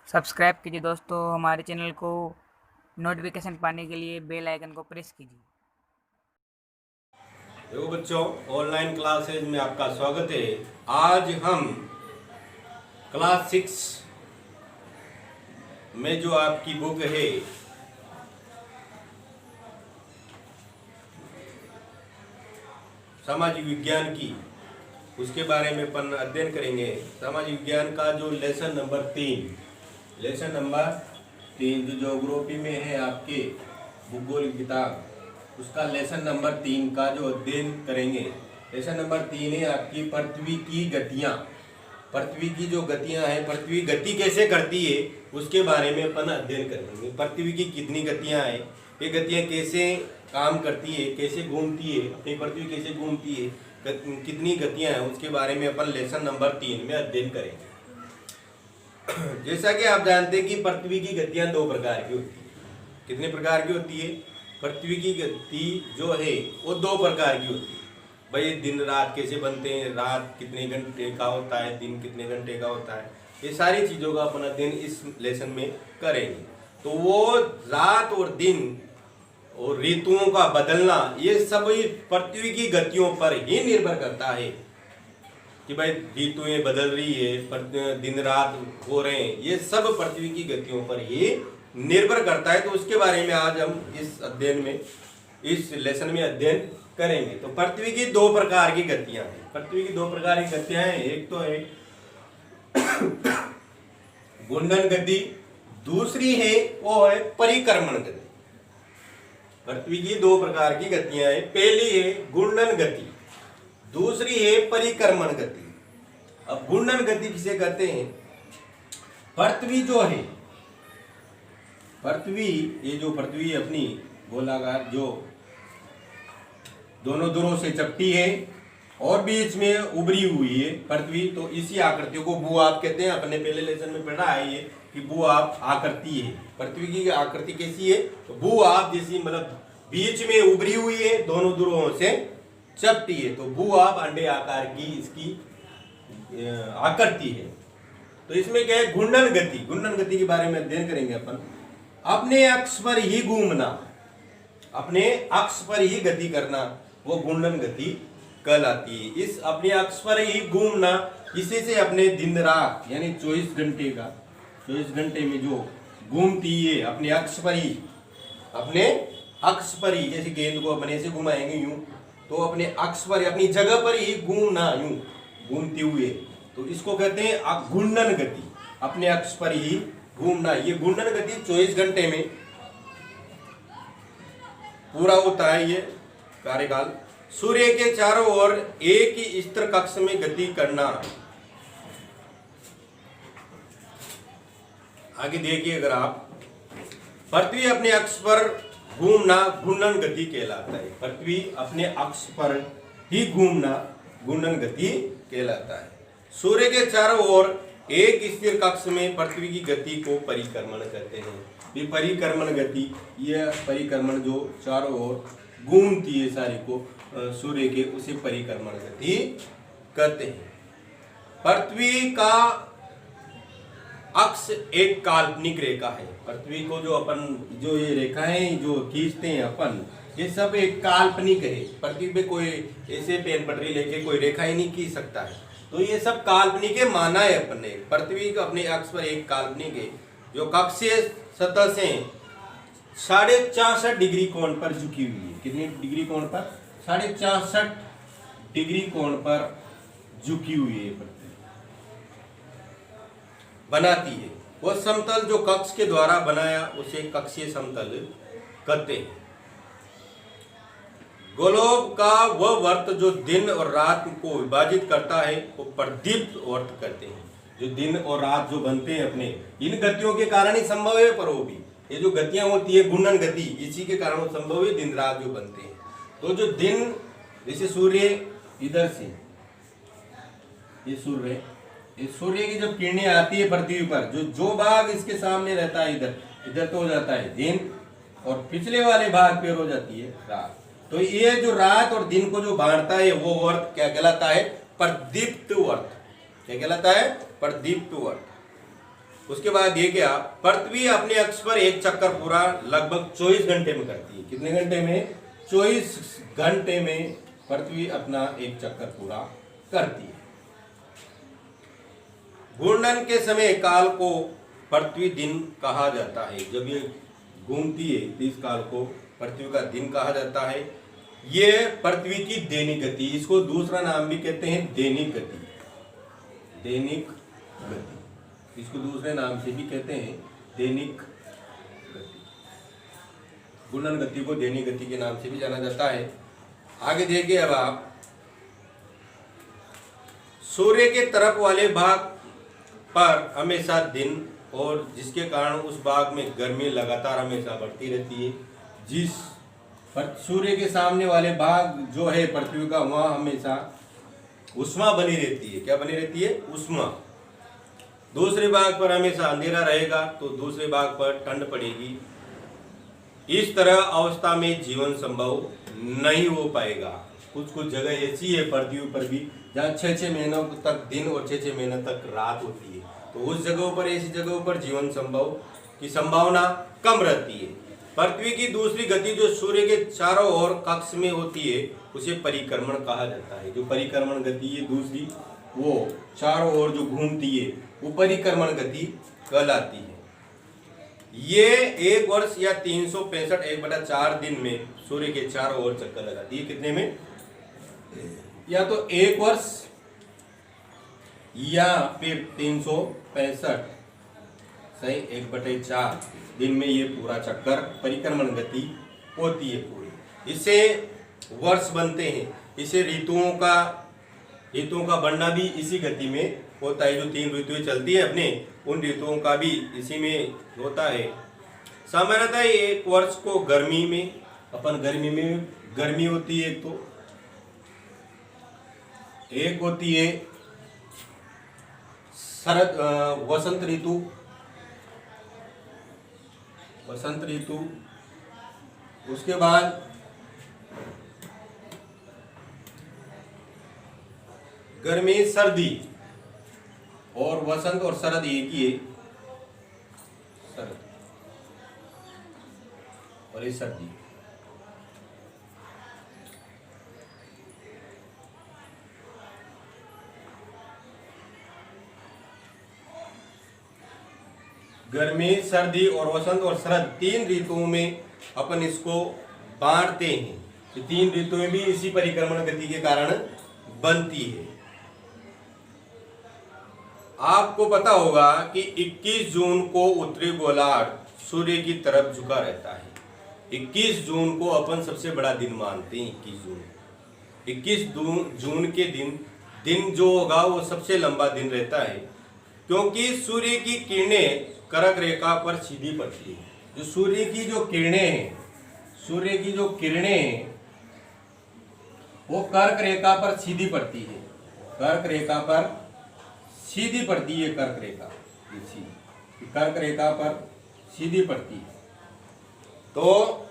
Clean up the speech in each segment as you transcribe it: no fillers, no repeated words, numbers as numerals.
Subscribe कीजिए दोस्तों हमारे चैनल को। नोटिफिकेशन पाने के लिए बेल आइकन को प्रेस कीजिए। देखो बच्चों, ऑनलाइन क्लासेज में आपका स्वागत है। आज हम क्लास 6 में जो आपकी बुक है सामाजिक विज्ञान की, उसके बारे में अपन अध्ययन करेंगे। सामाजिक विज्ञान का जो लेसन नंबर 3 जो ज्योग्राफी में है आपके भूगोल किताब, उसका लेसन नंबर 3 का जो अध्ययन करेंगे। लेसन नंबर 3 है आपकी पृथ्वी की गतियाँ। पृथ्वी की जो गतियाँ हैं, पृथ्वी गति कैसे करती है उसके बारे में अपन अध्ययन करेंगे। पृथ्वी की कितनी गतियाँ हैं, ये गतियाँ कैसे काम करती है, कैसे घूमती है, अपनी पृथ्वी कैसे घूमती है, कितनी गतियाँ हैं, उसके बारे में अपन लेसन नंबर 3 में अध्ययन करेंगे। जैसा कि आप जानते हैं कि पृथ्वी की गतियाँ 2 प्रकार की होती है। कितने प्रकार की होती है? पृथ्वी की गति जो है वो 2 प्रकार की होती है। भाई दिन रात कैसे बनते हैं, रात कितने घंटे का होता है, दिन कितने घंटे का होता है, ये सारी चीज़ों का अपन अध्ययन इस लेसन में करेंगे। तो वो रात और दिन और ऋतुओं का बदलना, ये सब पृथ्वी की गतियों पर ही निर्भर करता है कि भाई ऋतुएं बदल रही है, दिन रात हो रहे हैं, ये सब पृथ्वी की गतियों पर ही निर्भर करता है। तो उसके बारे में आज हम इस अध्ययन में, इस लेसन में अध्ययन करेंगे। तो पृथ्वी की 2 प्रकार की गतियां हैं। पृथ्वी की 2 प्रकार की गतियां हैं। एक तो है घूर्णन गति, दूसरी है वो है परिक्रमण गति। पृथ्वी की 2 प्रकार की गतियां हैं। पहली है घूर्णन गति, दूसरी है परिक्रमण गति। अब घूर्णन गति किसे कहते हैं? पृथ्वी जो है, पृथ्वी, ये जो पृथ्वी अपनी गोलाकार जो दोनों ध्रुवों से चपटी है और बीच में उभरी हुई है पृथ्वी, तो इसी आकृति को भू-आप कहते हैं। अपने पहले लेसन में पढ़ा है ये कि भू-आप आकृति है। पृथ्वी की आकृति कैसी है? तो भू-आप जैसी, मतलब बीच में उभरी हुई है, दोनों ध्रुवों से चपटी है, तो भू-आप अंडे आकार की इसकी आकृति है। तो इसमें क्या है? घूर्णन गति। घूर्णन गति के बारे में अध्ययन करेंगे अपन। अपने अक्ष पर ही घूमना, अपने अक्ष पर ही गति करना, वो घूर्णन गति कहलाती है। इस अपने अक्ष पर ही घूमना, इसी से अपने दिन रात यानी 24 घंटे का, 24 घंटे में जो घूमती है अपने अक्ष पर ही, अपने अक्ष पर ही, जैसे गेंद को अपने से घुमाएंगे यूं, तो अपने अक्ष पर, अपनी जगह पर ही घूमना, यूं घूमते हुए, तो इसको कहते हैं घूर्णन गति। अपने अक्ष पर ही घूमना, ये घूर्णन गति 24 घंटे में पूरा होता है ये कार्यकाल। सूर्य के चारों ओर एक ही स्थिर कक्ष में गति करना। आगे देखिए, अगर आप, पृथ्वी अपने अक्ष पर घूमना घूर्णन गति कहलाता है। पृथ्वी अपने अक्ष पर ही घूमना घूर्णन गति कहलाता है। सूर्य के चारों ओर एक स्थिर कक्ष में पृथ्वी की गति को परिक्रमण कहते हैं। ये परिक्रमण गति, ये परिक्रमण जो चारों ओर घूमती है सारी को सूर्य के, उसे परिक्रमण गति कहते हैं। पृथ्वी का अक्ष एक काल्पनिक रेखा है। पृथ्वी को जो अपन, जो ये रेखाएं जो खींचते हैं अपन, ये सब एक काल्पनिक है। पृथ्वी पे कोई ऐसे पेन पटरी लेके कोई रेखा ही नहीं खींच सकता है, तो ये सब काल्पनिक है, माना है अपन ने। पृथ्वी का अपने अक्ष पर एक काल्पनिक है जो कक्षीय सतह से 64.5 डिग्री कोण पर झुकी हुई है। कितने डिग्री कोण पर? 64.5 डिग्री कोण पर झुकी हुई है पृथ्वी, बनाती है। वह समतल जो कक्ष के द्वारा बनाया उसे कक्षीय समतल कहते हैं। गोलोब का वह वर्त जो दिन और रात को विभाजित करता है वो प्रदीप्त वर्त कहते हैं। जो दिन और रात जो बनते हैं अपने, इन गतियों के कारण ही संभव है। पर वो भी, ये जो गतियां होती है घूर्णन गति, इसी के कारण वो संभव है, दिन रात जो बनते हैं। तो जो दिन, जैसे सूर्य इधर से, ये सूर्य की जब किरणें आती है पृथ्वी पर, जो भाग इसके सामने रहता है इधर, इधर तो हो जाता है दिन, और पिछले वाले भाग पे हो जाती है रात। तो ये जो रात और दिन को जो बांटता है वो वर्त क्या कहलाता है? प्रदीप्त वर्त। क्या कहलाता है? प्रदीप्त वर्त। उसके बाद ये क्या, पृथ्वी अपने अक्ष पर एक चक्कर पूरा लगभग 24 घंटे में करती है। कितने घंटे में? 24 घंटे में पृथ्वी अपना एक चक्कर पूरा करती है। घूर्णन के समय काल को पृथ्वी दिन कहा जाता है। जब ये घूमती है तो इस काल को पृथ्वी का दिन कहा जाता है। ये पृथ्वी की दैनिक गति, इसको दूसरा नाम भी कहते हैं दैनिक गति। दैनिक गति, इसको दूसरे नाम से भी कहते हैं दैनिक गति। घूर्णन गति को दैनिक गति के नाम से भी जाना जाता है। आगे देखिए अब आप, सूर्य के तरफ वाले भाग पर हमेशा दिन, और जिसके कारण उस भाग में गर्मी लगातार हमेशा बढ़ती रहती है। जिस सूर्य के सामने वाले भाग जो है पृथ्वी का, वहाँ हमेशा उष्मा बनी रहती है। क्या बनी रहती है? उष्मा। दूसरे भाग पर हमेशा अंधेरा रहेगा तो दूसरे भाग पर ठंड पड़ेगी। इस तरह अवस्था में जीवन संभव नहीं हो पाएगा। कुछ कुछ जगह ऐसी है पृथ्वी पर भी जहाँ 6-6 महीनों तक दिन और 6-6 महीनों तक रात होती है, तो उस जगहों पर, ऐसी जगहों पर जीवन संभव की संभावना कम रहती है। पृथ्वी की दूसरी गति जो सूर्य के चारों ओर कक्ष में होती है उसे परिक्रमण कहा जाता है। जो परिक्रमण गति है दूसरी, वो चारों ओर जो घूमती है वो परिक्रमण गति कहलाती है। ये 1 वर्ष या 365 1/4 दिन में सूर्य के चारों ओर चक्कर लगाती है। कितने में? या तो 1 वर्ष या फिर 365 सही 1/4 दिन में ये पूरा चक्कर परिक्रमण गति होती है पूरी। इससे वर्ष बनते हैं। इसे ऋतुओं का बढ़ना भी इसी गति में होता है। जो 3 ऋतुएं चलती है अपने, उन ऋतुओं का भी इसी में होता है। सामान्यतः 1 वर्ष को गर्मी में, अपन गर्मी में गर्मी होती है, तो एक होती है वसंत ऋतु। उसके बाद गर्मी, सर्दी, और वसंत और शरद एक ही है, शरद और ये सर्दी। गर्मी, सर्दी और वसंत और शरद 3 ऋतुओं में अपन इसको बांटते हैं। ये 3 ऋतुएं भी इसी परिक्रमण गति के कारण बनती है। आपको पता होगा कि 21 जून को उत्तरी गोलार्ध सूर्य की तरफ झुका रहता है। 21 जून को अपन सबसे बड़ा दिन मानते हैं। 21 जून के दिन जो होगा वो सबसे लंबा दिन रहता है, क्योंकि सूर्य की किरणें कर्क रेखा पर सीधी पड़ती है। जो सूर्य की जो किरणें हैं वो कर्क रेखा पर सीधी पड़ती है। कर्क रेखा पर सीधी पड़ती है। कर्क रेखा पर सीधी पड़ती है। तो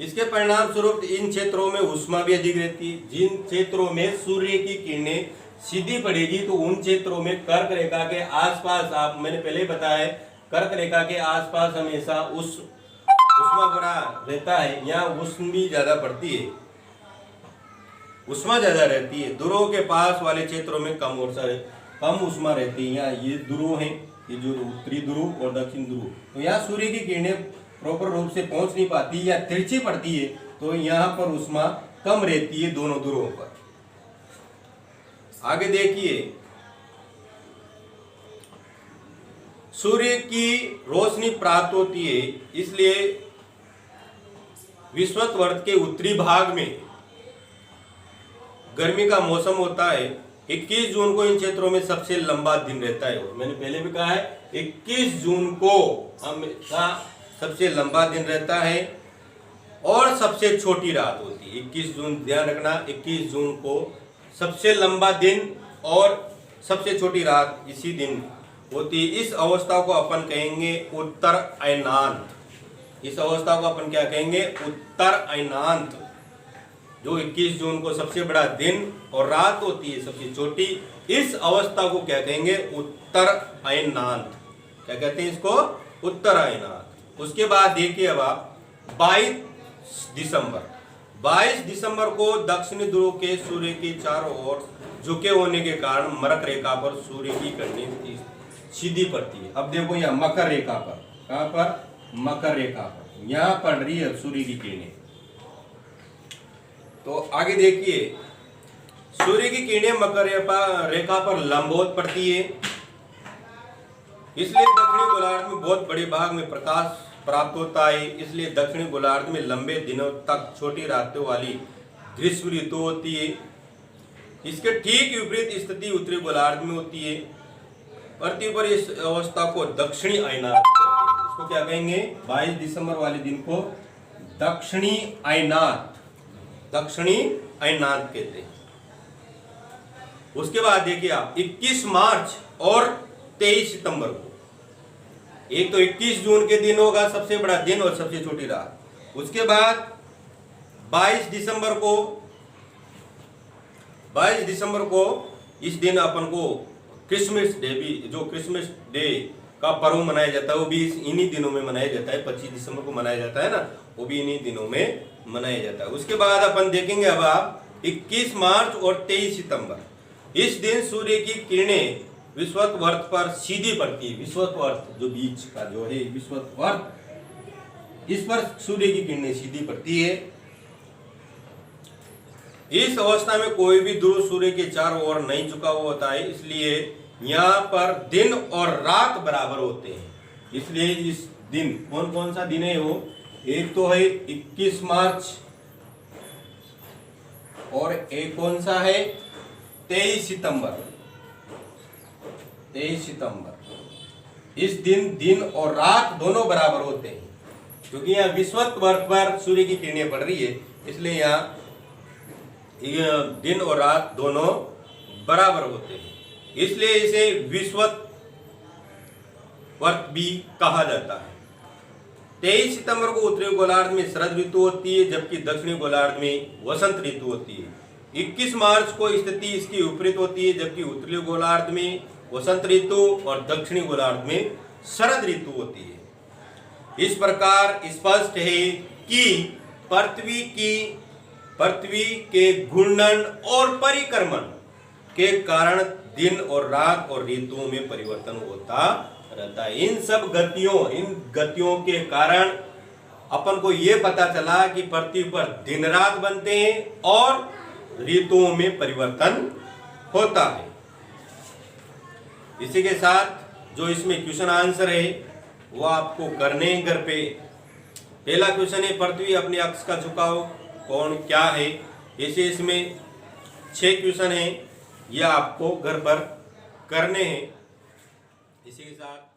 इसके परिणाम स्वरूप इन क्षेत्रों में ऊष्मा भी अधिक रहती है। जिन क्षेत्रों में सूर्य की किरणें सीधी पड़ेगी तो उन क्षेत्रों में कर्क रेखा के आसपास, आप मैंने पहले बताया, कर्क रेखा के आसपास हमेशा ऊष्मा भरा रहता है। यहाँ ऊष्मा भी ज्यादा पड़ती है, ऊष्मा ज्यादा रहती है। ध्रुवों के पास वाले क्षेत्रों में कम ऊष्मा रहती है। यहाँ ये ध्रुव हैं, ये जो उत्तरी ध्रुव और दक्षिण ध्रुव, तो यहाँ सूर्य की किरणें प्रॉपर रूप से पहुंच नहीं पाती या तिरछी पड़ती है, तो यहाँ पर ऊष्मा कम रहती है दोनों ध्रुवों पर। आगे देखिए, सूर्य की रोशनी प्राप्त होती है, इसलिए विषुवत के उत्तरी भाग में गर्मी का मौसम होता है। 21 जून को इन क्षेत्रों में सबसे लंबा दिन रहता है। मैंने पहले भी कहा है 21 जून को हमेशा सबसे लंबा दिन रहता है और सबसे छोटी रात होती है। 21 जून ध्यान रखना, 21 जून को सबसे लंबा दिन और सबसे छोटी रात इसी दिन होती है। इस अवस्था को अपन कहेंगे उत्तर अयनांत। इस अवस्था को अपन क्या कहेंगे? उत्तर अयनांत। जो 21 जून को सबसे बड़ा दिन और रात होती है, सबसे छोटी, इस अवस्था को क्या कहेंगे? उत्तर अयनांत। क्या कहते हैं इसको? उत्तर अयनांत। उसके बाद देखिए अब आप 22 दिसंबर को दक्षिणी ध्रुव के सूर्य के चारों ओर झुके होने के कारण मकर रेखा पर सूर्य की किरणें सीधी पड़ती है। अब देखो यहाँ मकर रेखा पर, कहां पर? मकर रेखा पर यहां पड़ रही है सूर्य की किरणें। तो आगे देखिए, सूर्य की किरणें मकर रेखा पर लंबवत पड़ती है, इसलिए दक्षिणी गोलार्ध में बहुत बड़े भाग में प्रकाश प्राप्त होता है। इसलिए दक्षिणी गोलार्ध में लंबे दिनों तक छोटी रातों वाली ग्रीष्म ऋतु होती है। इसके ठीक विपरीत स्थिति उत्तरी गोलार्ध में होती है। पृथ्वी पर इस अवस्था को दक्षिणी अयनांत कहते हैं। इसको क्या कहेंगे? 22 दिसंबर वाले दिन को दक्षिणी अयनांत कहते हैं। उसके बाद देखिए आप 21 मार्च और 23 सितंबर को, एक तो 21 जून के दिन होगा सबसे बड़ा दिन और सबसे छोटी रात। उसके बाद 22 दिसंबर को इस दिन अपन को क्रिसमस डे भी, जो क्रिसमस डे का पर्व मनाया जाता है वो भी इन्हीं दिनों में मनाया जाता है। 25 दिसंबर को मनाया जाता है ना, वो भी इन्हीं दिनों में मनाया जाता है। उसके बाद अपन देखेंगे अब आप 21 मार्च और 23 सितंबर। इस दिन सूर्य की किरणें विषुवत पर सीधी पड़ती है। विषुवत जो बीच का जो है विषुवत, इस पर सूर्य की किरणें सीधी पड़ती है। इस अवस्था में कोई भी ध्रुव सूर्य के चारों ओर नहीं झुका हुआ होता है, इसलिए यहाँ पर दिन और रात बराबर होते हैं। इसलिए इस दिन कौन कौन सा दिन है वो? एक तो है 21 मार्च और एक कौन सा है? 23 सितंबर। इस दिन और रात दोनों बराबर होते हैं, क्योंकि यहाँ विषुवत पर सूर्य की किरणें पड़ रही है, इसलिए यहाँ दिन और रात दोनों बराबर होते हैं। इसलिए इसे विषुवत वर्त भी कहा जाता है। 23 सितंबर को उत्तरी गोलार्ध में शरद ऋतु होती है, जबकि दक्षिणी गोलार्ध में वसंत ऋतु होती है। 21 मार्च को स्थिति इसकी विपरीत होती है, जबकि उत्तरी गोलार्ध में वसंत ऋतु और दक्षिणी गोलार्ध में शरद ऋतु होती है। इस प्रकार स्पष्ट है कि पृथ्वी के घूर्णन और परिक्रमण के कारण दिन और रात और ऋतुओं में परिवर्तन होता रहता है। इन गतियों के कारण अपन को ये पता चला कि पृथ्वी पर दिन रात बनते हैं और ऋतुओं में परिवर्तन होता है। इसी के साथ जो इसमें क्वेश्चन आंसर है वो आपको करने हैं घर पे। पहला क्वेश्चन है, पृथ्वी अपने अक्ष का झुकाव कौन क्या है? ऐसे इसमें 6 क्वेश्चन हैं, यह आपको घर पर करने हैं। इसी के साथ